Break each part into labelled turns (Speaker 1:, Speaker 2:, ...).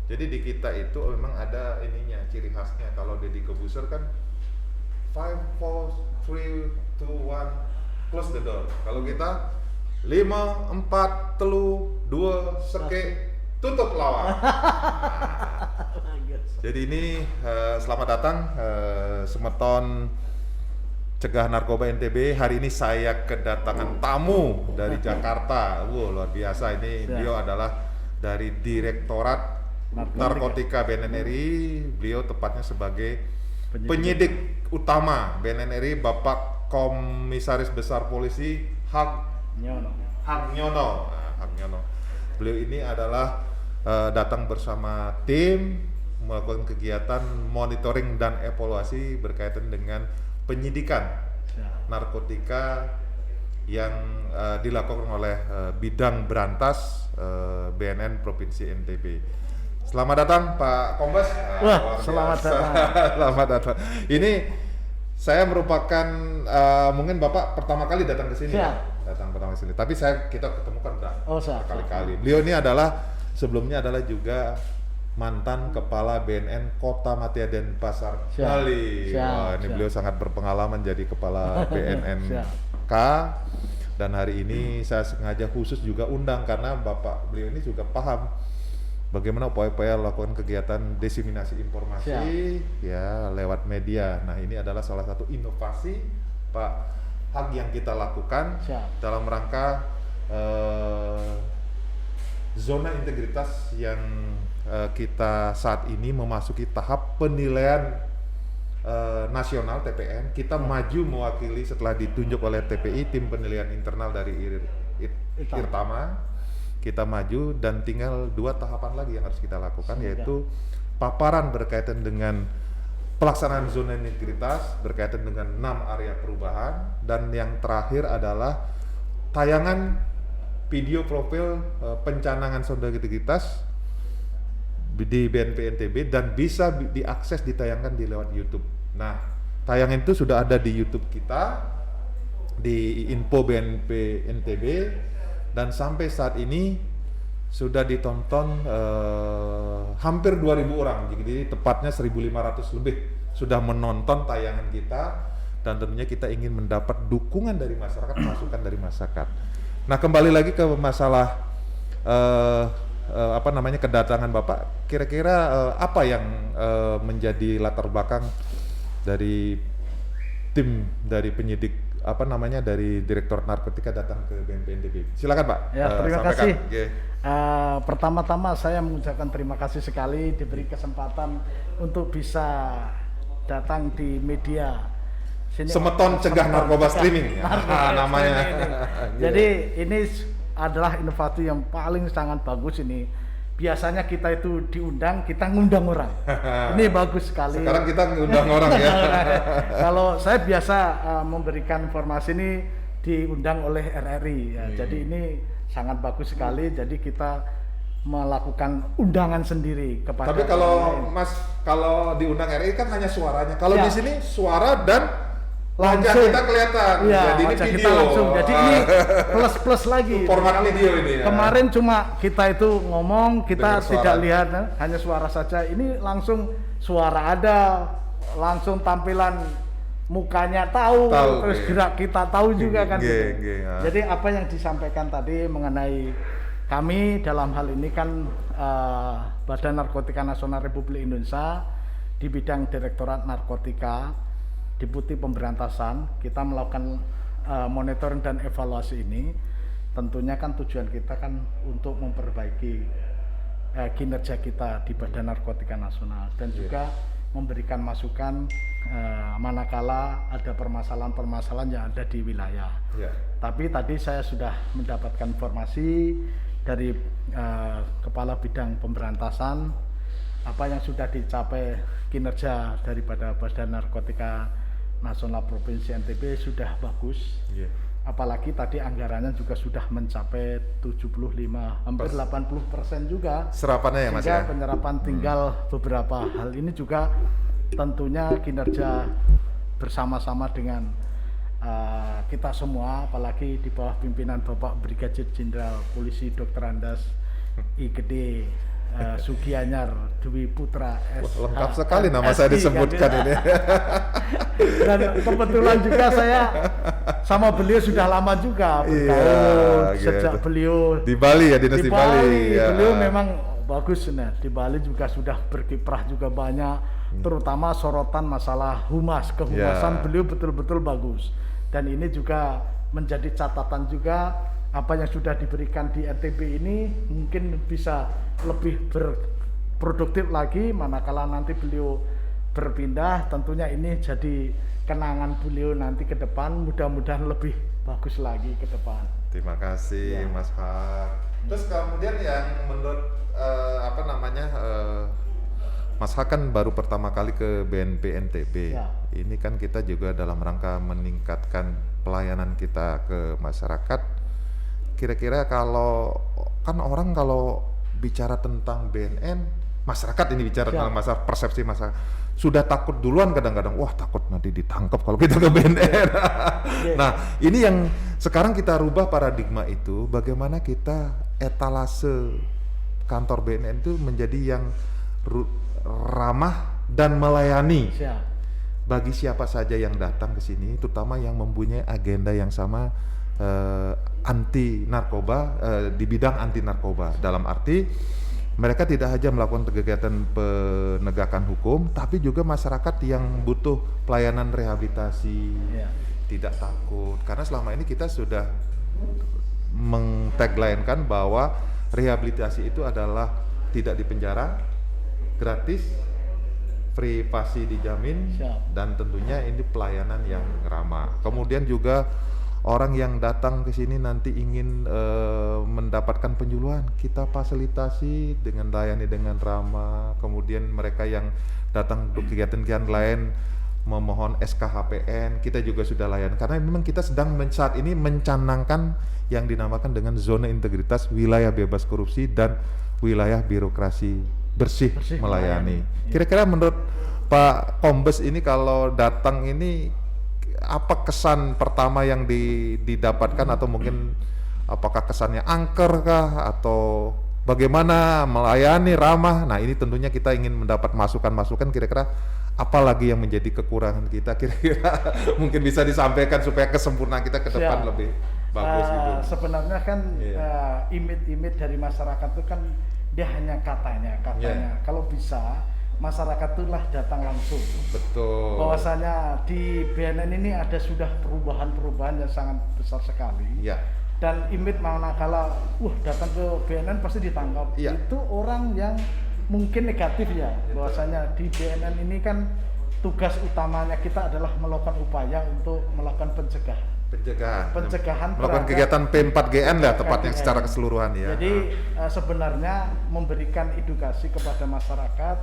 Speaker 1: Jadi di kita itu memang ada ininya, ciri khasnya. Kalau Deddy Corbuzier kan 5, 4, 3, 2, 1, close the door. Kalau kita 5, 4, 2, seke, tutup lawan. Jadi ini selamat datang Semeton Cegah Narkoba NTB. Hari ini saya kedatangan tamu dari Jakarta. Luar biasa ini. Beliau adalah dari Direktorat Narkotika BNN RI. Beliau tepatnya sebagai penyidik utama BNN RI, Bapak Komisaris Besar Polisi Hagnyono. Hagnyono. Beliau ini adalah datang bersama tim melakukan kegiatan monitoring dan evaluasi berkaitan dengan penyidikan narkotika yang dilakukan oleh bidang berantas BNN Provinsi NTB. Selamat datang Pak Kombes.
Speaker 2: Wah, selamat datang.
Speaker 1: Selamat datang. Ini saya merupakan mungkin Bapak pertama kali datang ke sini. Datang pertama ke sini. Tapi kita ketemukan berkali-kali. Beliau ini sebelumnya adalah juga mantan Kepala BNN Kota Matia Denpasar Bali. Wah, ini beliau sangat berpengalaman jadi Kepala BNNK. Dan hari ini saya sengaja khusus juga undang karena Bapak beliau ini juga paham bagaimana upaya-upaya lakukan kegiatan diseminasi informasi ya lewat media. Nah, ini adalah salah satu inovasi Pak Hag yang kita lakukan dalam rangka zona integritas yang kita saat ini memasuki tahap penilaian nasional TPN. Kita maju mewakili setelah ditunjuk oleh TPI, tim penilaian internal dari Irtama. Kita maju dan tinggal 2 tahapan lagi yang harus kita lakukan, yaitu paparan berkaitan dengan pelaksanaan zona integritas berkaitan dengan 6 area perubahan, dan yang terakhir adalah tayangan video profil pencanangan zona integritas di BNP NTB dan bisa diakses, ditayangkan di lewat YouTube. Nah, tayangan itu sudah ada di YouTube kita di info BNP NTB dan sampai saat ini sudah ditonton hampir 2.000 orang. Jadi tepatnya 1.500 lebih sudah menonton tayangan kita, dan tentunya kita ingin mendapat dukungan dari masyarakat, masukan dari masyarakat. Nah, kembali lagi ke masalah kedatangan Bapak, kira-kira apa yang menjadi latar belakang dari tim dari penyidik dari Direktorat Narkotika datang ke BNP NTB? Silakan Pak.
Speaker 2: Ya, terima kasih. Pertama-tama saya mengucapkan terima kasih sekali diberi kesempatan untuk bisa datang di media sini.
Speaker 1: Semeton Cegah Narkoba Streaming namanya.
Speaker 2: Jadi ini adalah inovasi yang paling sangat bagus ini. Biasanya kita itu diundang, kita ngundang orang. Ini bagus sekali.
Speaker 1: Sekarang kita ngundang orang ya.
Speaker 2: Kalau saya biasa memberikan informasi ini diundang oleh RRI ya. Jadi ini sangat bagus sekali. Jadi kita melakukan undangan sendiri kepada.
Speaker 1: Tapi kalau Mas, kalau diundang RRI kan hanya suaranya. Kalau di sini suara dan wajah kita kelihatan.
Speaker 2: Iya,
Speaker 1: jadi ini video.
Speaker 2: Kita langsung. Jadi ini plus lagi.
Speaker 1: Format video ini ya.
Speaker 2: Kemarin cuma kita itu ngomong, kita tidak lihat, hanya suara saja. Ini langsung suara ada, langsung tampilan mukanya tahu terus gerak kita tahu juga kan. Jadi apa yang disampaikan tadi mengenai kami dalam hal ini kan Badan Narkotika Nasional Republik Indonesia di bidang Direktorat Narkotika Deputi Pemberantasan, kita melakukan monitoring dan evaluasi ini. Tentunya kan tujuan kita kan untuk memperbaiki kinerja kita di Badan Narkotika Nasional dan juga memberikan masukan manakala ada permasalahan-permasalahan yang ada di wilayah. Tapi tadi saya sudah mendapatkan informasi dari Kepala Bidang Pemberantasan apa yang sudah dicapai kinerja daripada Badan Narkotika Nasional Provinsi NTB sudah bagus. Apalagi tadi anggarannya juga sudah mencapai 75, hampir 80% juga.
Speaker 1: Serapannya ya Mas ya?
Speaker 2: Penyerapan tinggal beberapa hal ini juga tentunya kinerja bersama-sama dengan kita semua, apalagi di bawah pimpinan Bapak Brigadir Jenderal Polisi Dr. Andes I Gede, Sugi Anyar Dwi Putra
Speaker 1: Lengkap sekali nama saya disebutkan ini.
Speaker 2: Dan kebetulan juga saya sama beliau sudah lama juga bergaul, sejak beliau
Speaker 1: di Bali ya, dinas di Bali.
Speaker 2: Beliau memang bagus, nah di Bali juga sudah berkiprah juga banyak, terutama sorotan masalah kehumasan beliau betul-betul bagus. Dan ini juga menjadi catatan juga, apa yang sudah diberikan di NTB ini mungkin bisa lebih berproduktif lagi manakala nanti beliau berpindah. Tentunya ini jadi kenangan beliau nanti ke depan, mudah-mudahan lebih bagus lagi ke depan.
Speaker 1: Terima kasih Mas Har. Terus kemudian yang menurut Mas Har kan baru pertama kali ke BNP NTB. Ini kan kita juga dalam rangka meningkatkan pelayanan kita ke masyarakat. Kira-kira kalau bicara tentang BNN, masyarakat ini bicara tentang masalah persepsi masyarakat, sudah takut duluan kadang-kadang, wah takut nanti ditangkap kalau kita ke BNN. Nah, ini yang sekarang kita rubah paradigma itu, bagaimana kita etalase kantor BNN itu menjadi yang ramah dan melayani bagi siapa saja yang datang ke sini, terutama yang mempunyai agenda yang sama, anti narkoba, di bidang anti narkoba. Dalam arti mereka tidak hanya melakukan kegiatan penegakan hukum, tapi juga masyarakat yang butuh pelayanan rehabilitasi, tidak takut. Karena selama ini kita sudah meng-tagline-kan bahwa rehabilitasi itu adalah tidak dipenjara, gratis, privasi dijamin, dan tentunya ini pelayanan yang ramah. Kemudian juga orang yang datang ke sini nanti ingin mendapatkan penyuluhan, kita fasilitasi dengan layani dengan ramah. Kemudian mereka yang datang untuk kegiatan-kegiatan lain memohon SKHPN, kita juga sudah layan. Karena memang kita sedang saat ini mencanangkan yang dinamakan dengan zona integritas, wilayah bebas korupsi dan wilayah birokrasi bersih melayani. Kira-kira menurut Pak Kombes ini kalau datang ini apa kesan pertama yang didapatkan, atau mungkin apakah kesannya angker kah, atau bagaimana melayani ramah? Nah, ini tentunya kita ingin mendapat masukan-masukan, kira-kira apa lagi yang menjadi kekurangan kita, kira-kira mungkin bisa disampaikan supaya kesempurnaan kita ke depan lebih bagus gitu.
Speaker 2: Sebenarnya kan image dari masyarakat itu kan dia hanya katanya. Kalau bisa masyarakat itulah datang langsung.
Speaker 1: Betul.
Speaker 2: Bahwasanya di BNN ini ada sudah perubahan-perubahan yang sangat besar sekali. Dan image manakala datang ke BNN pasti ditangkap. Itu orang yang mungkin negatif ya. Bahwasanya di BNN ini kan tugas utamanya kita adalah melakukan upaya untuk melakukan pencegahan
Speaker 1: melakukan kegiatan P4GN lah tepatnya secara keseluruhan ya.
Speaker 2: Jadi sebenarnya memberikan edukasi kepada masyarakat,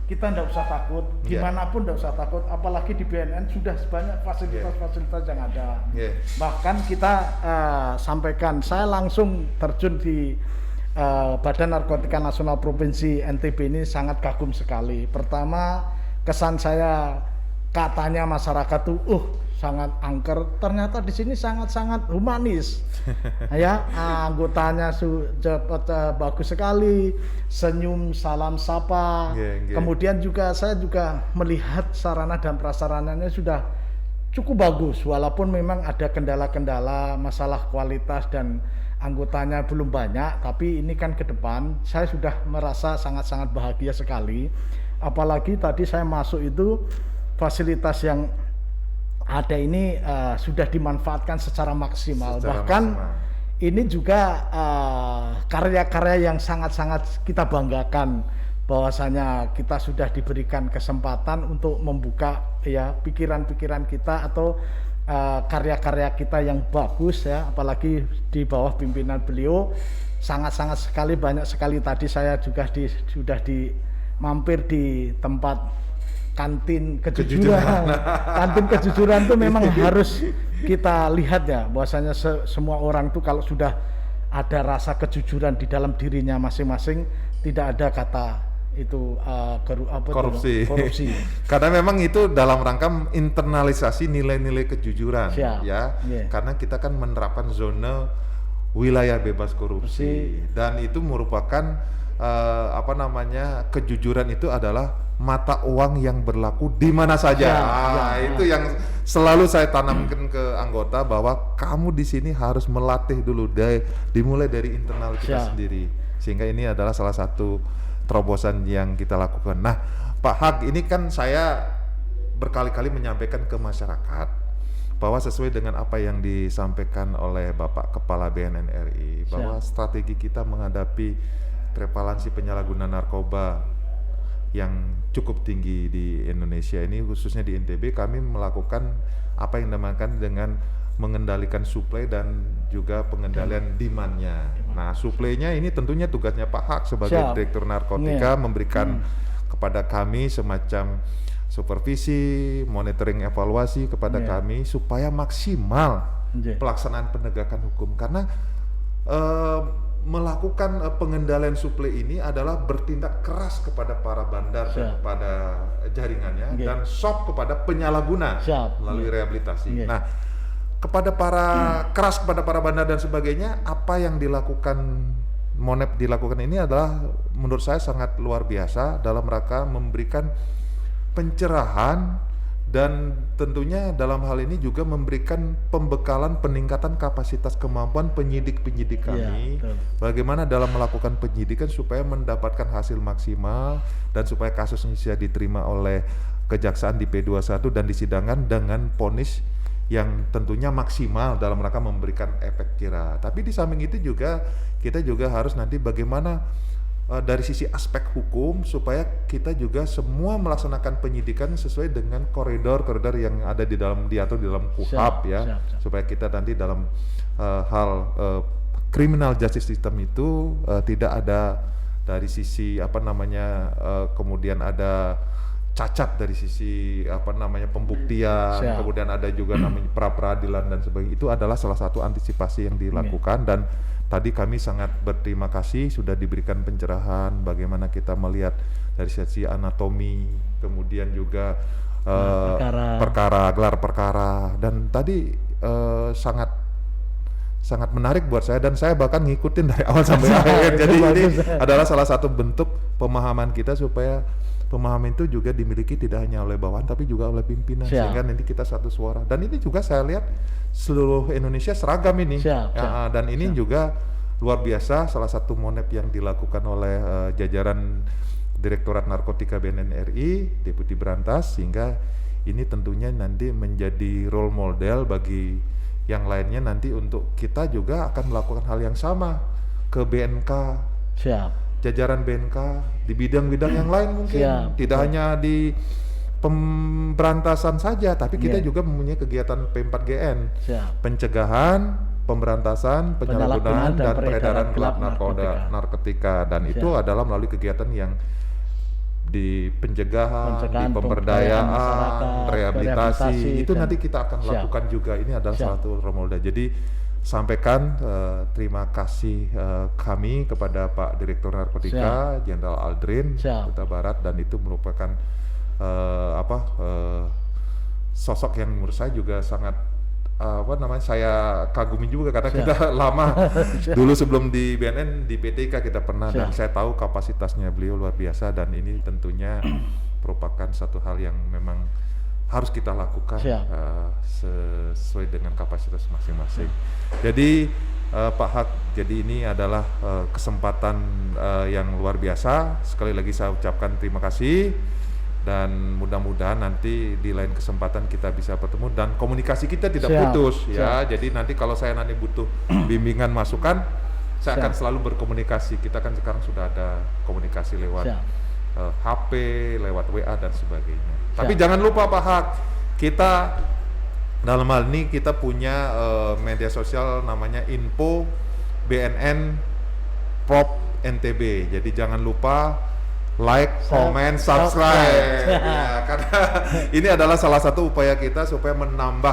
Speaker 2: kita tidak usah takut, dimanapun tidak usah takut, apalagi di BNN sudah banyak fasilitas-fasilitas yang ada. Bahkan kita sampaikan, saya langsung terjun di Badan Narkotika Nasional Provinsi NTB ini sangat kagum sekali. Pertama, kesan saya katanya masyarakat tuh sangat angker, ternyata di sini sangat-sangat humanis. Anggotanya bagus sekali, senyum, salam sapa. Kemudian juga saya juga melihat sarana dan prasarananya sudah cukup bagus, walaupun memang ada kendala-kendala masalah kualitas dan anggotanya belum banyak, tapi ini kan ke depan saya sudah merasa sangat-sangat bahagia sekali. Apalagi tadi saya masuk itu fasilitas yang ada ini sudah dimanfaatkan secara maksimal. Bahkan ini juga karya-karya yang sangat-sangat kita banggakan, bahwasanya kita sudah diberikan kesempatan untuk membuka pikiran-pikiran kita atau karya-karya kita yang bagus ya, apalagi di bawah pimpinan beliau sangat-sangat sekali, banyak sekali. Tadi saya juga sudah mampir di tempat kantin kejujuran. Kantin kejujuran itu memang harus kita lihat ya, bahwasanya semua orang itu kalau sudah ada rasa kejujuran di dalam dirinya masing-masing, tidak ada kata itu korupsi.
Speaker 1: Karena memang itu dalam rangka internalisasi nilai-nilai kejujuran. Karena kita kan menerapkan zona wilayah bebas korupsi. Dan itu merupakan kejujuran itu adalah mata uang yang berlaku di mana saja. Itu yang selalu saya tanamkan ke anggota, bahwa kamu di sini harus melatih dulu, dimulai dari internal kita sendiri. Sehingga ini adalah salah satu terobosan yang kita lakukan. Nah, Pak Hag, ini kan saya berkali-kali menyampaikan ke masyarakat bahwa sesuai dengan apa yang disampaikan oleh Bapak Kepala BNN RI, bahwa strategi kita menghadapi prevalensi penyalahgunaan narkoba yang cukup tinggi di Indonesia ini, khususnya di NTB, kami melakukan apa yang dinamakan dengan mengendalikan suplai dan juga pengendalian demand-nya. Nah, suplainya ini tentunya tugasnya Pak Hag sebagai Direktur Narkotika, memberikan kepada kami semacam supervisi, monitoring, evaluasi kepada kami supaya maksimal pelaksanaan penegakan hukum. Karena melakukan pengendalian suplai ini adalah bertindak keras kepada para bandar dan kepada jaringannya, dan soft kepada penyalahguna melalui rehabilitasi. Nah, kepada keras kepada para bandar dan sebagainya, apa yang dilakukan Monep dilakukan ini adalah menurut saya sangat luar biasa dalam rangka memberikan pencerahan, dan tentunya dalam hal ini juga memberikan pembekalan peningkatan kapasitas kemampuan penyidik-penyidik kami, bagaimana dalam melakukan penyidikan supaya mendapatkan hasil maksimal dan supaya kasusnya bisa diterima oleh kejaksaan di P21 dan disidangkan dengan vonis yang tentunya maksimal dalam rangka memberikan efek jera. Tapi di samping itu juga kita juga harus nanti bagaimana dari sisi aspek hukum supaya kita juga semua melaksanakan penyidikan sesuai dengan koridor-koridor yang ada di dalam, diatur di dalam KUHP supaya kita nanti dalam hal criminal justice system itu tidak ada dari sisi kemudian ada cacat dari sisi pembuktian, kemudian ada juga namanya pra-peradilan dan sebagainya. Itu adalah salah satu antisipasi yang dilakukan, dan tadi kami sangat berterima kasih sudah diberikan pencerahan bagaimana kita melihat dari sisi anatomi, kemudian juga gelar perkara, dan tadi sangat menarik buat saya, dan saya bahkan ngikutin dari awal sampai akhir. Jadi ini adalah salah satu bentuk pemahaman kita supaya pemahaman itu juga dimiliki tidak hanya oleh bawahan tapi juga oleh pimpinan, sehingga nanti kita satu suara. Dan ini juga saya lihat seluruh Indonesia seragam ini, dan ini juga luar biasa, salah satu Monep yang dilakukan oleh jajaran Direktorat Narkotika BNN RI, Deputi Berantas, sehingga ini tentunya nanti menjadi role model bagi yang lainnya nanti untuk kita juga akan melakukan hal yang sama ke BNK. Jajaran BNK di bidang-bidang yang lain mungkin tidak hanya di pemberantasan saja, tapi kita juga mempunyai kegiatan P4GN, pencegahan, pemberantasan, penyalahgunaan dan peredaran gelap narkotika, dan itu adalah melalui kegiatan yang di pencegahan, di pemberdayaan, rehabilitasi, itu nanti kita akan lakukan juga. Ini adalah salah satu role model. Jadi sampaikan terima kasih kami kepada Pak Direktur Narkotika Jenderal Aldrin Huta Barat, dan itu merupakan sosok yang menurut saya juga sangat saya kagumi juga, karena kita lama dulu sebelum di BNN di PTK kita pernah, dan saya tahu kapasitasnya beliau luar biasa, dan ini tentunya merupakan satu hal yang memang harus kita lakukan sesuai dengan kapasitas masing-masing. Jadi Pak Hag, jadi ini adalah kesempatan yang luar biasa. Sekali lagi saya ucapkan terima kasih, dan mudah-mudahan nanti di lain kesempatan kita bisa bertemu dan komunikasi kita tidak putus ya. Jadi nanti kalau saya nanti butuh bimbingan masukan, saya akan selalu berkomunikasi. Kita kan sekarang sudah ada komunikasi lewat HP, lewat WA dan sebagainya. Tapi jangan lupa Pak Hag, kita dalam hal ini kita punya media sosial namanya Info BNN Prop NTB. Jadi jangan lupa like, comment, subscribe. Ya, karena ini adalah salah satu upaya kita supaya menambah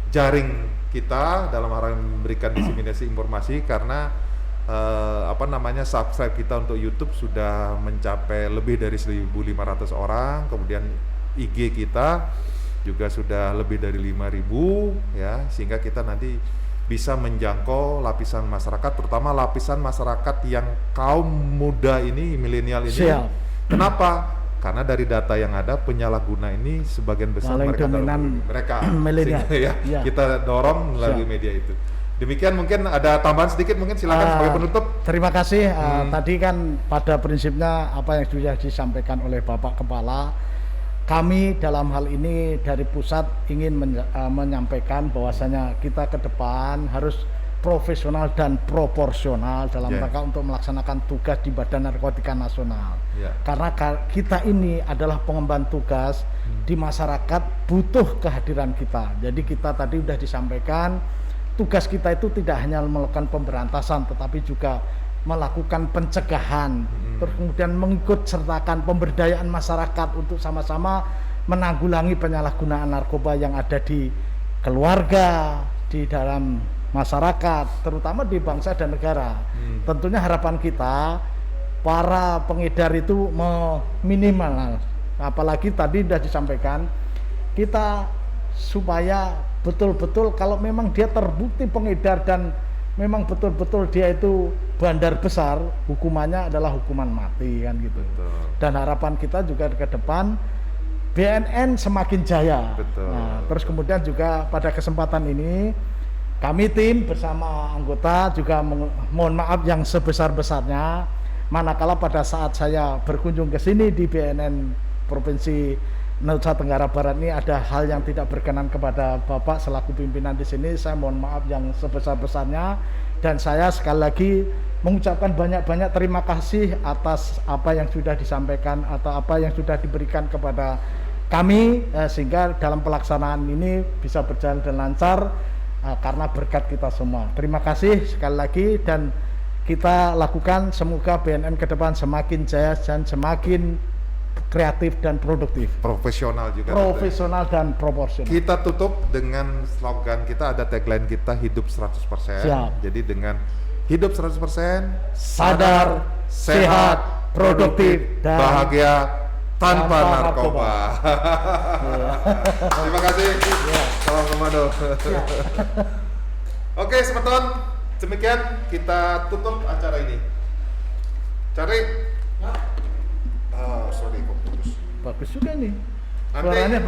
Speaker 1: jaring kita dalam hal memberikan diseminasi informasi, karena subscribe kita untuk YouTube sudah mencapai lebih dari 1.500 orang, kemudian IG kita juga sudah lebih dari 5.000 ya, sehingga kita nanti bisa menjangkau lapisan masyarakat, terutama lapisan masyarakat yang kaum muda ini, milenial ini.
Speaker 2: Siap.
Speaker 1: Kenapa? Karena dari data yang ada, penyalahguna ini sebagian besar
Speaker 2: Paling
Speaker 1: mereka
Speaker 2: dominan milenial.
Speaker 1: Sehingga
Speaker 2: Ya.
Speaker 1: kita dorong melalui media itu. Demikian, mungkin ada tambahan sedikit, mungkin silakan sebagai penutup.
Speaker 2: Terima kasih. Tadi kan pada prinsipnya apa yang sudah disampaikan oleh Bapak Kepala, kami dalam hal ini dari pusat ingin menyampaikan bahwasanya kita ke depan harus profesional dan proporsional dalam rangka untuk melaksanakan tugas di Badan Narkotika Nasional. Karena kita ini adalah pengemban tugas di masyarakat, butuh kehadiran kita. Jadi kita tadi sudah disampaikan, tugas kita itu tidak hanya melakukan pemberantasan, tetapi juga melakukan pencegahan, terus kemudian mengikut sertakan pemberdayaan masyarakat untuk sama-sama menanggulangi penyalahgunaan narkoba yang ada di keluarga, di dalam masyarakat, terutama di bangsa dan negara. Tentunya harapan kita para pengedar itu minimal, apalagi tadi sudah disampaikan, kita supaya betul-betul kalau memang dia terbukti pengedar dan memang betul-betul dia itu bandar besar, hukumannya adalah hukuman mati kan gitu. Dan harapan kita juga ke depan BNN semakin jaya. Nah, terus kemudian juga pada kesempatan ini kami tim bersama anggota juga mohon maaf yang sebesar-besarnya manakala pada saat saya berkunjung ke sini di BNN Provinsi Nusa Tenggara Barat ini ada hal yang tidak berkenan kepada Bapak selaku pimpinan di sini, saya mohon maaf yang sebesar-besarnya, dan saya sekali lagi mengucapkan banyak-banyak terima kasih atas apa yang sudah disampaikan atau apa yang sudah diberikan kepada kami sehingga dalam pelaksanaan ini bisa berjalan dengan lancar karena berkat kita semua. Terima kasih sekali lagi, dan kita lakukan semoga BNN ke depan semakin jaya dan semakin kreatif dan produktif,
Speaker 1: profesional juga,
Speaker 2: profesional dan proporsional.
Speaker 1: Kita tutup dengan slogan kita, ada tagline kita, hidup 100%. Jadi dengan hidup 100%, sadar, sehat, produktif, dan bahagia tanpa narkoba. Terima kasih. Salam komando. Oke, semeton, demikian kita tutup acara ini. Cari. Sorry kok putus.
Speaker 2: Bagus juga nih.
Speaker 1: Nanti,
Speaker 2: suaranya